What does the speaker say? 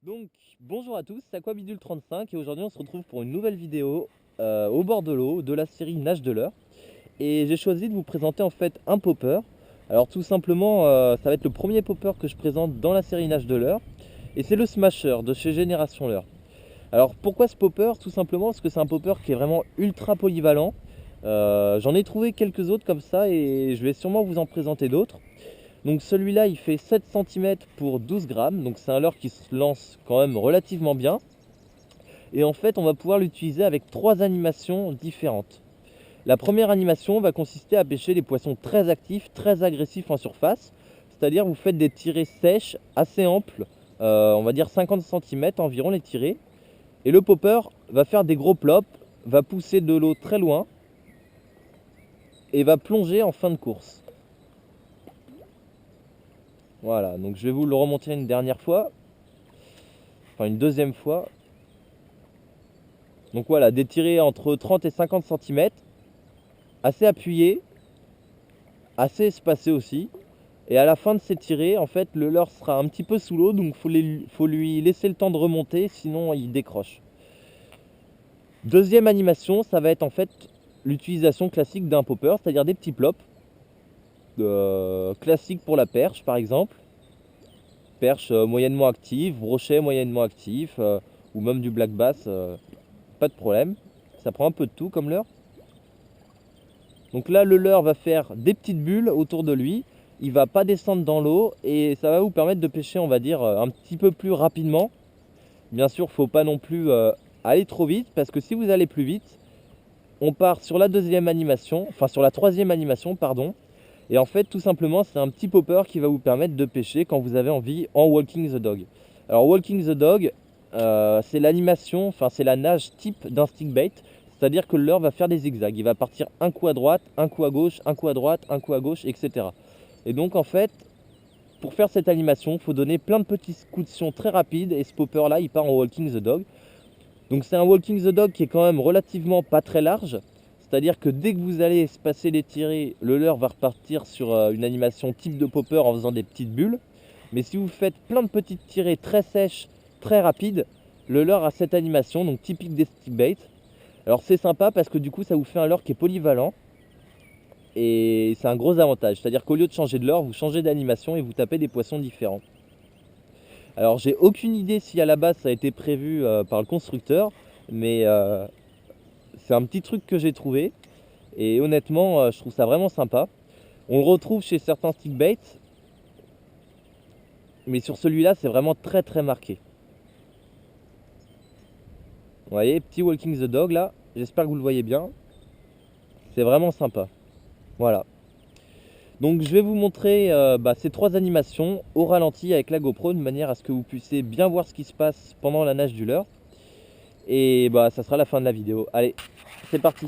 Donc bonjour à tous, c'est Aquabidule35 et aujourd'hui on se retrouve pour une nouvelle vidéo au bord de l'eau de la série Nage de l'Eure. Et j'ai choisi de vous présenter en fait un popper. Alors tout simplement ça va être le premier popper que je présente dans la série Nage de l'Eure. Et c'est le Smasher de chez Génération Leurre. Alors pourquoi ce popper? Tout simplement parce que c'est un popper qui est vraiment ultra polyvalent. J'en ai trouvé quelques autres comme ça et je vais sûrement vous en présenter d'autres. Donc celui-là il fait 7 cm pour 12 grammes, donc c'est un leurre qui se lance quand même relativement bien. Et en fait on va pouvoir l'utiliser avec 3 animations différentes. La première animation va consister à pêcher des poissons très actifs, très agressifs en surface. C'est-à-dire vous faites des tirées sèches assez amples, on va dire 50 cm environ les tirées. Et le popper va faire des gros plops, va pousser de l'eau très loin et va plonger en fin de course. Voilà, donc je vais vous le remonter une dernière fois, enfin une deuxième fois. Donc voilà, des tirées entre 30 et 50 cm, assez appuyées, assez espacées aussi. Et à la fin de ces tirées, en fait, le leurre sera un petit peu sous l'eau, donc faut lui laisser le temps de remonter, sinon il décroche. Deuxième animation, ça va être en fait l'utilisation classique d'un popper, c'est-à-dire des petits plops, classiques pour la perche par exemple. Perche moyennement active, brochet moyennement actif, ou même du black bass, pas de problème. Ça prend un peu de tout comme leurre. Donc là, le leurre va faire des petites bulles autour de lui. Il va pas descendre dans l'eau et ça va vous permettre de pêcher, on va dire, un petit peu plus rapidement. Bien sûr, faut pas non plus aller trop vite parce que si vous allez plus vite, on part sur la deuxième animation, enfin sur la troisième animation, pardon. Et en fait, tout simplement, c'est un petit popper qui va vous permettre de pêcher quand vous avez envie en walking the dog. Alors walking the dog, c'est l'animation, enfin c'est la nage type d'un stickbait. C'est-à-dire que le leurre va faire des zigzags. Il va partir un coup à droite, un coup à gauche, un coup à droite, un coup à gauche, etc. Et donc en fait, pour faire cette animation, il faut donner plein de petits coups de sion très rapides. Et ce popper là, il part en walking the dog. Donc c'est un walking the dog qui est quand même relativement pas très large. C'est-à-dire que dès que vous allez espacer les tirées, le leurre va repartir sur une animation type de popper en faisant des petites bulles. Mais si vous faites plein de petites tirées très sèches, très rapides, le leurre a cette animation, donc typique des stickbaits. Alors c'est sympa parce que du coup ça vous fait un leurre qui est polyvalent. Et c'est un gros avantage. C'est-à-dire qu'au lieu de changer de leurre, vous changez d'animation et vous tapez des poissons différents. Alors j'ai aucune idée si à la base ça a été prévu par le constructeur. Mais c'est un petit truc que j'ai trouvé. Et honnêtement, je trouve ça vraiment sympa. On le retrouve chez certains stickbaits. Mais sur celui-là, c'est vraiment très très marqué. Vous voyez, petit walking the dog là. J'espère que vous le voyez bien. C'est vraiment sympa. Voilà. Donc je vais vous montrer ces 3 animations au ralenti avec la GoPro de manière à ce que vous puissiez bien voir ce qui se passe pendant la nage du leurre. Et ça sera la fin de la vidéo. Allez, c'est parti.